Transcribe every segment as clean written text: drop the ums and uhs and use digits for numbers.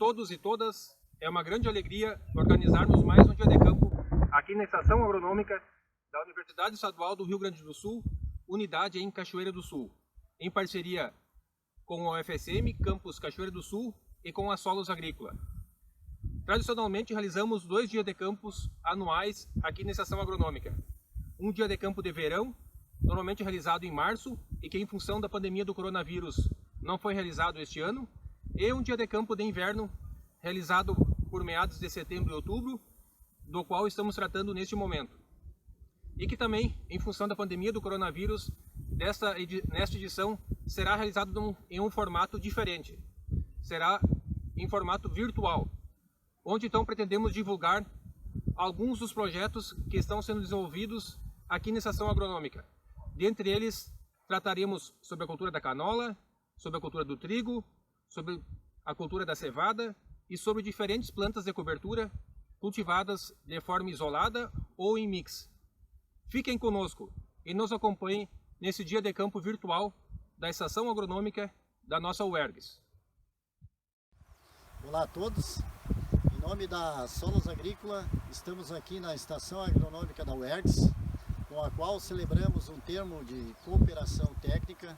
todos e todas, é uma grande alegria organizarmos mais um dia de campo aqui na Estação Agronômica da Universidade Estadual do Rio Grande do Sul, unidade em Cachoeira do Sul, em parceria com a UFSM, Campus Cachoeira do Sul e com a Solos Agrícola. Tradicionalmente realizamos 2 dias de campos anuais aqui na Estação Agronômica. Um dia de campo de verão, normalmente realizado em março e que em função da pandemia do coronavírus não foi realizado este ano, e um dia de campo de inverno realizado por meados de setembro e outubro, do qual estamos tratando neste momento. E que também, em função da pandemia do coronavírus, nesta edição será realizado em um formato diferente. Será em formato virtual, onde então pretendemos divulgar alguns dos projetos que estão sendo desenvolvidos aqui na Estação Agronômica. Dentre eles, trataremos sobre a cultura da canola, sobre a cultura do trigo, sobre a cultura da cevada e sobre diferentes plantas de cobertura cultivadas de forma isolada ou em mix. Fiquem conosco e nos acompanhem nesse dia de campo virtual da Estação Agronômica da nossa UERGS. Olá a todos, em nome da Solos Agrícola, estamos aqui na Estação Agronômica da UERGS, com a qual celebramos um termo de cooperação técnica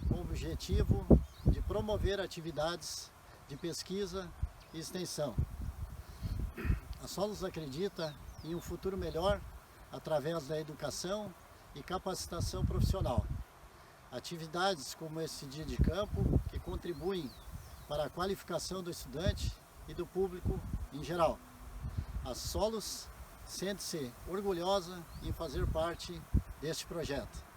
com o objetivo de promover atividades de pesquisa e extensão. A Solos acredita em um futuro melhor através da educação e capacitação profissional. Atividades como esse dia de campo que contribuem para a qualificação do estudante e do público em geral. A Solos sente-se orgulhosa em fazer parte deste projeto.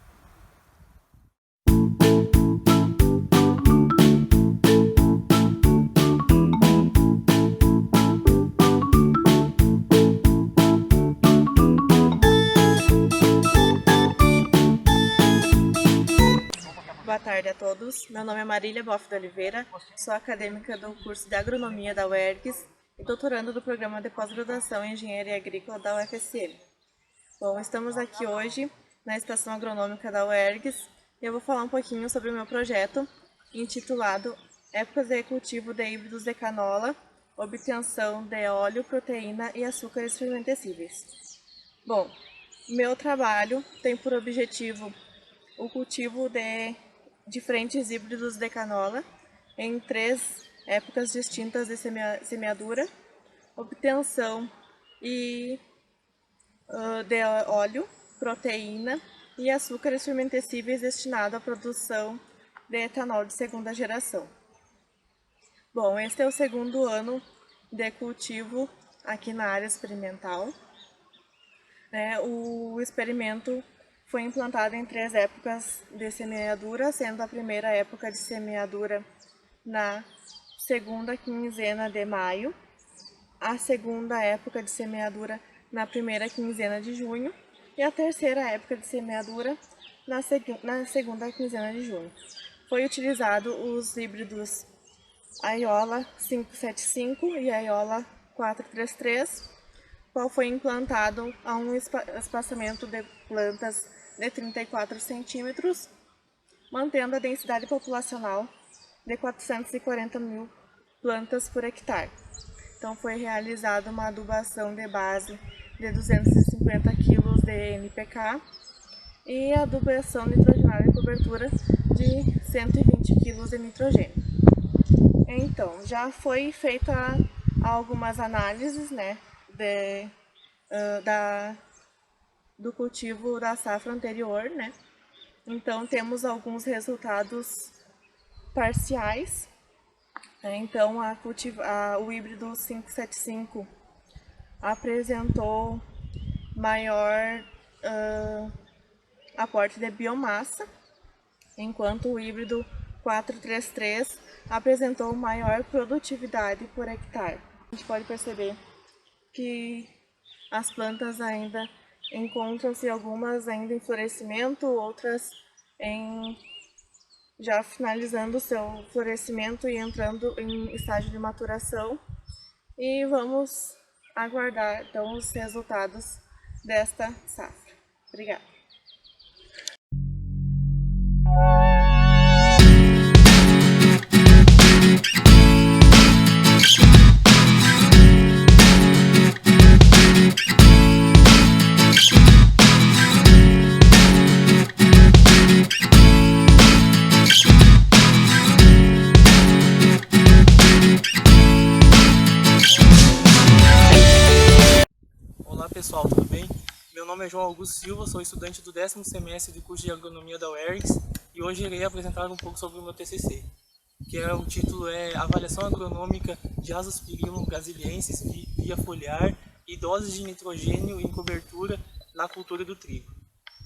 Boa tarde a todos, meu nome é Marília Boff de Oliveira, sou acadêmica do curso de Agronomia da UERGS e doutorando do programa de pós-graduação em Engenharia Agrícola da UFSM. Bom, estamos aqui hoje na Estação Agronômica da UERGS e eu vou falar um pouquinho sobre o meu projeto intitulado Épocas de cultivo de híbridos de canola, obtenção de óleo, proteína e açúcares fermentescíveis. Bom, meu trabalho tem por objetivo o cultivo de diferentes híbridos de canola em 3 épocas distintas de semeadura, obtenção de óleo, proteína e açúcares fermentescíveis destinado à produção de etanol de segunda geração. Bom, este é o 2º ano de cultivo aqui na área experimental. O experimento foi implantado em 3 épocas de semeadura, sendo a primeira época de semeadura na 2ª quinzena de maio, a 2ª época de semeadura na 1ª quinzena de junho e a 3ª época de semeadura na 2ª quinzena de junho. Foi utilizado os híbridos Aiola 575 e Aiola 433, qual foi implantado a um espaçamento de plantas de 34 centímetros, mantendo a densidade populacional de 440 mil plantas por hectare. Então foi realizada uma adubação de base de 250 kg de NPK e adubação nitrogenada de cobertura de 120 kg de nitrogênio. Então, já foi feita algumas análises, do cultivo da safra anterior, Então, temos alguns resultados parciais. Então, o híbrido 575 apresentou maior aporte de biomassa, enquanto o híbrido 433 apresentou maior produtividade por hectare. A gente pode perceber que as plantas ainda encontram-se, algumas ainda em florescimento, outras já finalizando o seu florescimento e entrando em estágio de maturação. E vamos aguardar então os resultados desta safra. Obrigada. nome é João Augusto Silva, sou estudante do 10º semestre do curso de Agronomia da UERGS e hoje irei apresentar um pouco sobre o meu TCC, que o título é Avaliação Agronômica de Azospirillum brasiliensis via foliar e doses de nitrogênio em cobertura na cultura do trigo.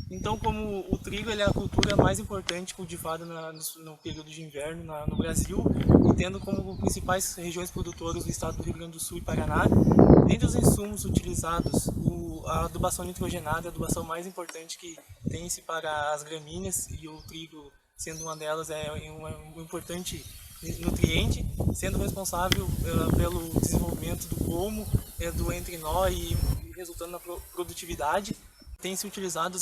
Então, como o trigo é a cultura mais importante cultivada no período de inverno no Brasil, e tendo como principais regiões produtoras do estado do Rio Grande do Sul e Paraná, dentre os insumos utilizados, a adubação nitrogenada é a adubação mais importante que tem-se para as gramíneas, e o trigo, sendo uma delas, é um importante nutriente, sendo responsável pelo desenvolvimento do pomo, do entrenó e resultando na produtividade. Tem-se utilizado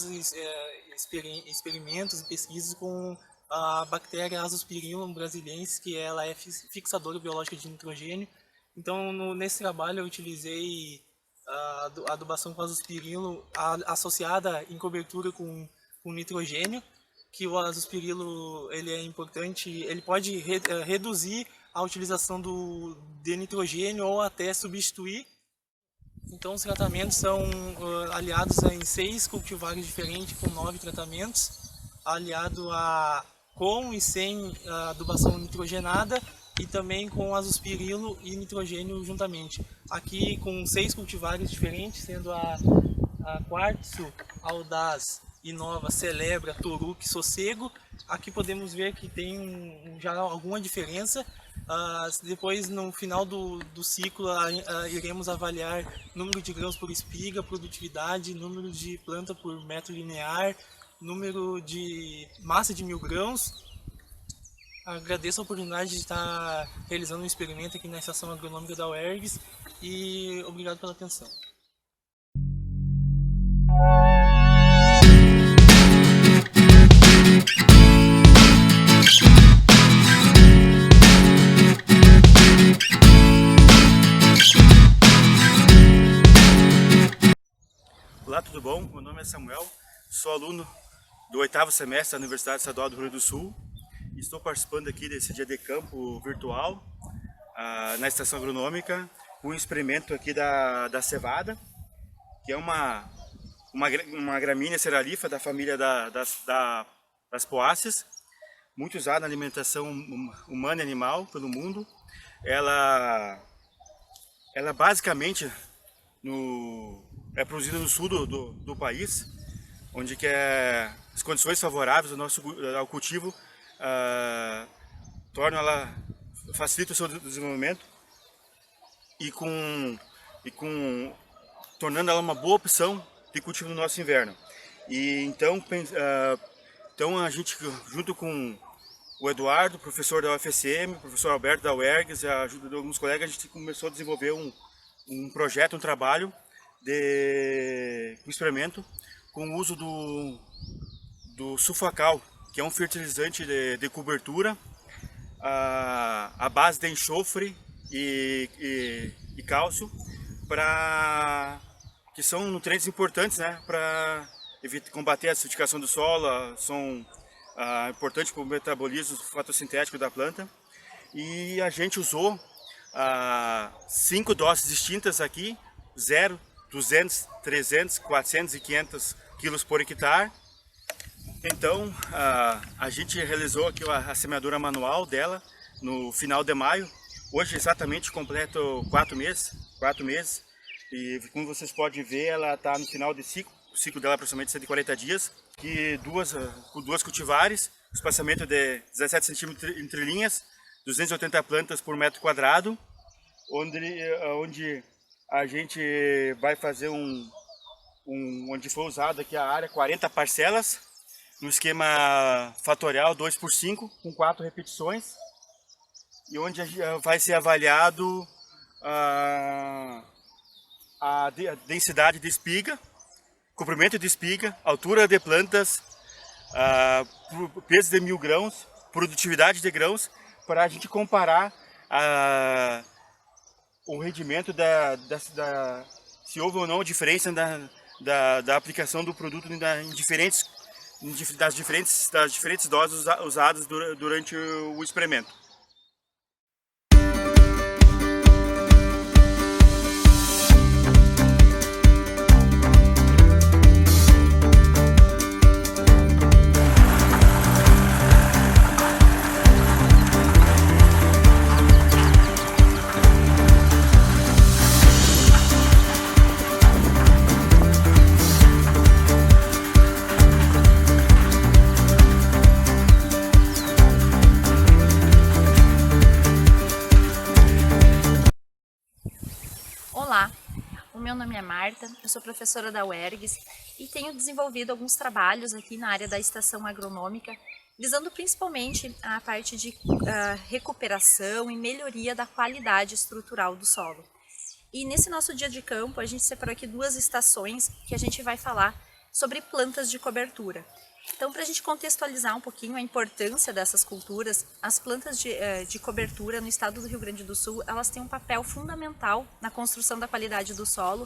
experimentos e pesquisas com a bactéria Azospirillum brasiliensis, que ela é fixadora biológica de nitrogênio. Então, nesse trabalho eu utilizei a adubação com Azospirillum associada em cobertura com nitrogênio, que o Azospirillum ele é importante, ele pode reduzir a utilização de nitrogênio ou até substituir. Então, os tratamentos são aliados em 6 cultivares diferentes, com 9 tratamentos, aliado com e sem adubação nitrogenada e também com Azospirillum e nitrogênio juntamente. Aqui com 6 cultivares diferentes, sendo a Quartzo, Audaz, Inova, Celebra, Toruque, Sossego. Aqui podemos ver que tem já alguma diferença. Depois, no final do ciclo, iremos avaliar número de grãos por espiga, produtividade, número de planta por metro linear, número de massa de 1000 grãos. Agradeço a oportunidade de estar realizando um experimento aqui na Estação Agronômica da UERGS e obrigado pela atenção. Olá, tudo bom? Meu nome é Samuel, sou aluno do 8º semestre da Universidade Estadual do Rio Grande do Sul e estou participando aqui desse dia de campo virtual na Estação Agronômica, com um experimento aqui da cevada, que é uma gramínea cerealífera da família das poáceas, muito usada na alimentação humana e animal pelo mundo. Ela basicamente é produzida no sul do país, onde as condições favoráveis ao cultivo facilitam o seu desenvolvimento tornando ela uma boa opção de cultivo no nosso inverno. E então a gente, junto com o Eduardo, professor da UFSM, o professor Alberto da UERGS, e a ajuda de alguns colegas, a gente começou a desenvolver um projeto, um trabalho um experimento com o uso do sulfacal, que é um fertilizante de cobertura à base de enxofre e cálcio, que são nutrientes importantes, né, para combater a acidificação do solo, são importantes para o metabolismo fotossintético da planta. E a gente usou 5 doses distintas aqui, 0, 200, 300, 400 e 500 quilos por hectare. Então, a gente realizou aqui a semeadura manual dela no final de maio. Hoje exatamente completo 4 meses. E como vocês podem ver, ela está no final de ciclo. O ciclo dela é aproximadamente 140 dias. Que duas cultivares, espaçamento de 17 centímetros entre linhas, 280 plantas por metro quadrado, onde a gente vai fazer onde foi usado aqui a área, 40 parcelas, no esquema fatorial 2×5, com 4 repetições, e onde vai ser avaliado a densidade de espiga, comprimento de espiga, altura de plantas, peso de 1000 grãos, produtividade de grãos, para a gente comparar o rendimento se houve ou não diferença da aplicação do produto das diferentes doses usadas durante o experimento. nome é Marta, eu sou professora da UERGS e tenho desenvolvido alguns trabalhos aqui na área da estação agronômica, visando principalmente a parte de recuperação e melhoria da qualidade estrutural do solo. E nesse nosso dia de campo, a gente separou aqui 2 estações que a gente vai falar sobre plantas de cobertura. Então, para a gente contextualizar um pouquinho a importância dessas culturas, as plantas de cobertura no estado do Rio Grande do Sul, elas têm um papel fundamental na construção da qualidade do solo,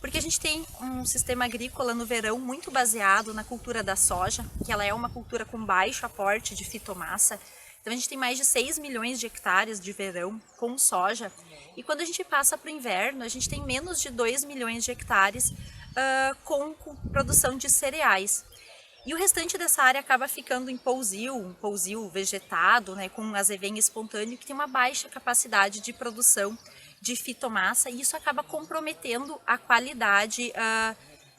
porque a gente tem um sistema agrícola no verão muito baseado na cultura da soja, que ela é uma cultura com baixo aporte de fitomassa. Então, a gente tem mais de 6 milhões de hectares de verão com soja, e quando a gente passa para o inverno, a gente tem menos de 2 milhões de hectares com produção de cereais. E o restante dessa área acaba ficando em um pousio vegetado, né, com azevém espontâneo, que tem uma baixa capacidade de produção de fitomassa, e isso acaba comprometendo a qualidade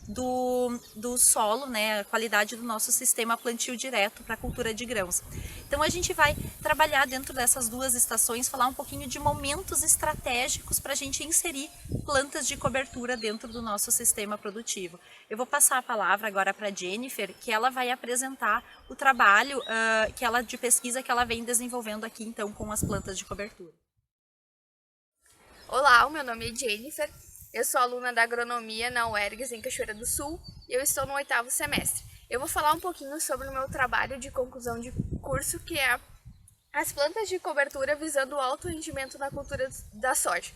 do solo, né, a qualidade do nosso sistema plantio direto para a cultura de grãos. Então a gente vai trabalhar dentro dessas 2 estações, falar um pouquinho de momentos estratégicos para a gente inserir plantas de cobertura dentro do nosso sistema produtivo. Eu vou passar a palavra agora para a Jennifer, que ela vai apresentar o trabalho de pesquisa que ela vem desenvolvendo aqui então com as plantas de cobertura. Olá, o meu nome é Jennifer, eu sou aluna da agronomia na UERGS em Cachoeira do Sul e eu estou no 8º semestre. Eu vou falar um pouquinho sobre o meu trabalho de conclusão de curso, que é as plantas de cobertura visando o alto rendimento na cultura da soja.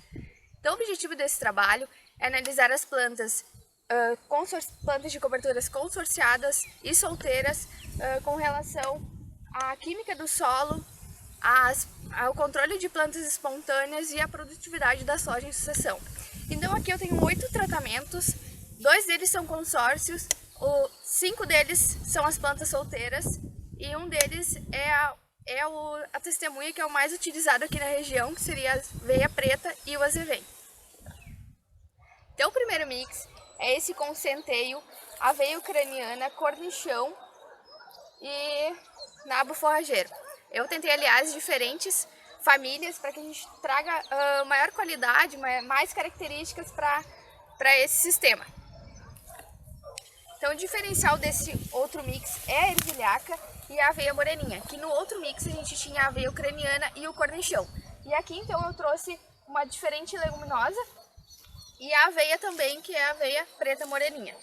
Então, o objetivo desse trabalho é analisar as plantas de coberturas consorciadas e solteiras com relação à química do solo, ao controle de plantas espontâneas e à produtividade da soja em sucessão. Então aqui eu tenho 8 tratamentos, 2 deles são consórcios, 5 deles são as plantas solteiras e um deles é a testemunha, que é o mais utilizado aqui na região, que seria a aveia preta e o azevém. Então o primeiro mix é esse com centeio, aveia ucraniana, cornichão e nabo forrageiro. Eu tentei aliar as diferentes famílias para que a gente traga maior qualidade, mais características para esse sistema. Então o diferencial desse outro mix é a ervilhaca e a aveia moreninha, que no outro mix a gente tinha a aveia ucraniana e o cornichão. E aqui então eu trouxe uma diferente leguminosa e a aveia também, que é a aveia preta moreninha.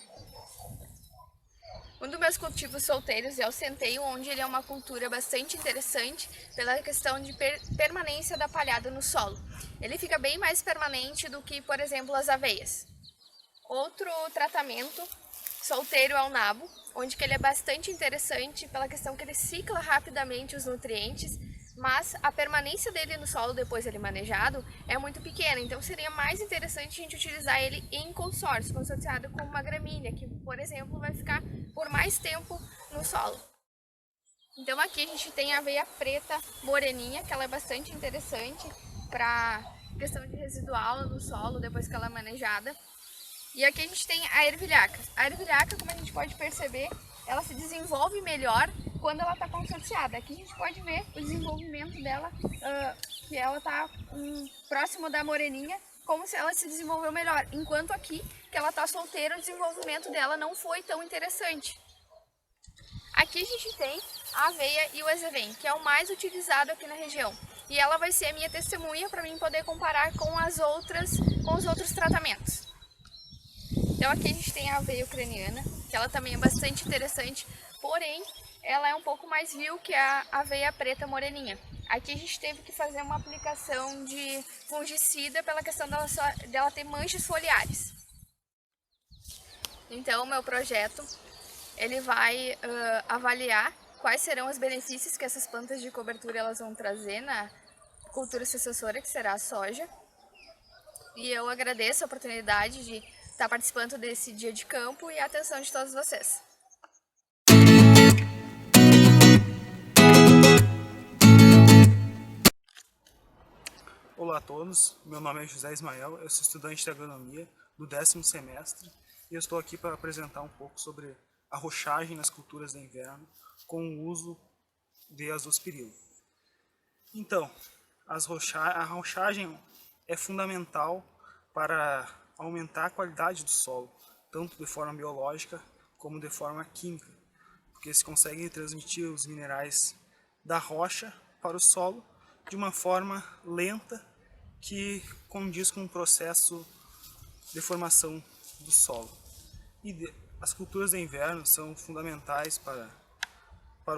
Um dos meus cultivos solteiros é o centeio, onde ele é uma cultura bastante interessante pela questão de permanência da palhada no solo. Ele fica bem mais permanente do que, por exemplo, as aveias. Outro tratamento solteiro é o nabo, onde que ele é bastante interessante pela questão que ele cicla rapidamente os nutrientes, mas a permanência dele no solo depois ele manejado é muito pequena, então seria mais interessante a gente utilizar ele em consórcio, consorciado com uma gramínea, que, por exemplo, vai ficar por mais tempo no solo. Então aqui a gente tem a aveia preta moreninha, que ela é bastante interessante para questão de residual no solo depois que ela é manejada. E aqui a gente tem a ervilhaca. A ervilhaca, como a gente pode perceber, ela se desenvolve melhor quando ela está consorciada. Aqui a gente pode ver o desenvolvimento dela, que ela está próximo da moreninha, como se ela se desenvolveu melhor. Enquanto aqui, que ela está solteira, o desenvolvimento dela não foi tão interessante. Aqui a gente tem a aveia e o azevém, que é o mais utilizado aqui na região. E ela vai ser a minha testemunha para mim poder comparar com os outros tratamentos. Então aqui a gente tem a aveia ucraniana, que ela também é bastante interessante, porém ela é um pouco mais vil que a aveia preta moreninha. Aqui a gente teve que fazer uma aplicação de fungicida pela questão dela ter manchas foliares. Então o meu projeto ele vai avaliar quais serão os benefícios que essas plantas de cobertura elas vão trazer na cultura sucessora, que será a soja. E eu agradeço a oportunidade de estar participando desse dia de campo e a atenção de todos vocês. Olá a todos, meu nome é José Ismael, eu sou estudante de agronomia do 10º semestre e eu estou aqui para apresentar um pouco sobre a rochagem nas culturas de inverno com o uso de azospirilo. Então, a rochagem é fundamental para aumentar a qualidade do solo, tanto de forma biológica como de forma química, porque se conseguem transmitir os minerais da rocha para o solo de uma forma lenta que condiz com o processo de formação do solo. As culturas de inverno são fundamentais para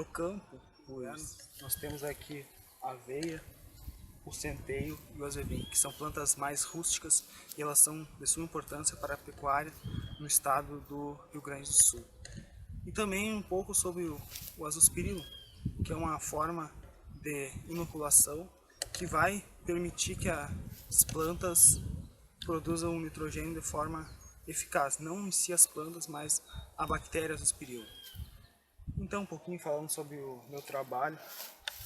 o campo, pois nós temos aqui a aveia, o centeio e o azevém, que são plantas mais rústicas e elas são de suma importância para a pecuária no estado do Rio Grande do Sul. E também um pouco sobre o azospirilo, que é uma forma de inoculação que vai permitir que as plantas produzam nitrogênio de forma eficaz, não em si as plantas, mas a bactéria azospirilo. Então, um pouquinho falando sobre o meu trabalho,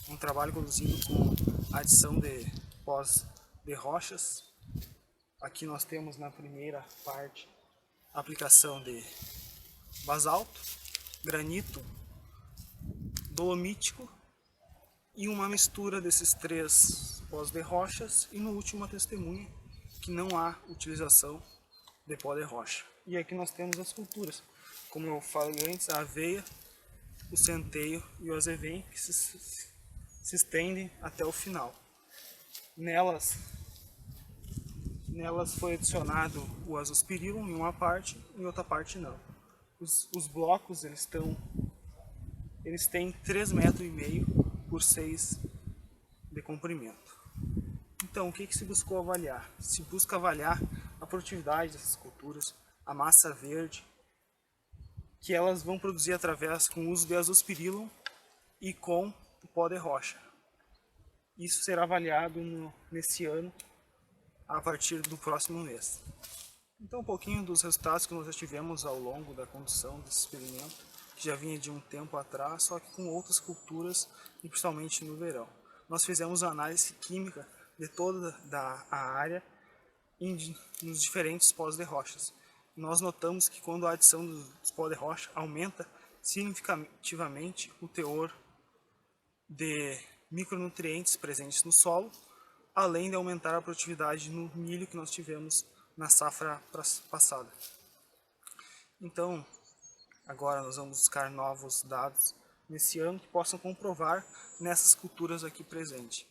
um trabalho conduzido com adição de pós de rochas. Aqui nós temos na primeira parte a aplicação de basalto, granito, dolomítico e uma mistura desses 3 pós de rochas, e no último uma testemunha que não há utilização de pó de rocha. E aqui nós temos as culturas, como eu falei antes, a aveia, o centeio e o azevém, que se estendem até o final. Nelas foi adicionado o azospirilo em uma parte, em outra parte não. Os blocos eles têm 3,5 metros por 6 de comprimento. Então, o que se buscou avaliar? Se busca avaliar a produtividade dessas culturas, a massa verde, que elas vão produzir através com o uso de azospirilo e com o pó de rocha. Isso será avaliado nesse ano, a partir do próximo mês. Então, um pouquinho dos resultados que nós já tivemos ao longo da condução desse experimento, que já vinha de um tempo atrás, só que com outras culturas, e principalmente no verão. Nós fizemos uma análise química de toda a área nos diferentes pós de rochas. Nós notamos que quando a adição dos pó de rocha aumenta significativamente o teor de micronutrientes presentes no solo, além de aumentar a produtividade no milho que nós tivemos na safra passada. Então, agora nós vamos buscar novos dados nesse ano que possam comprovar nessas culturas aqui presentes.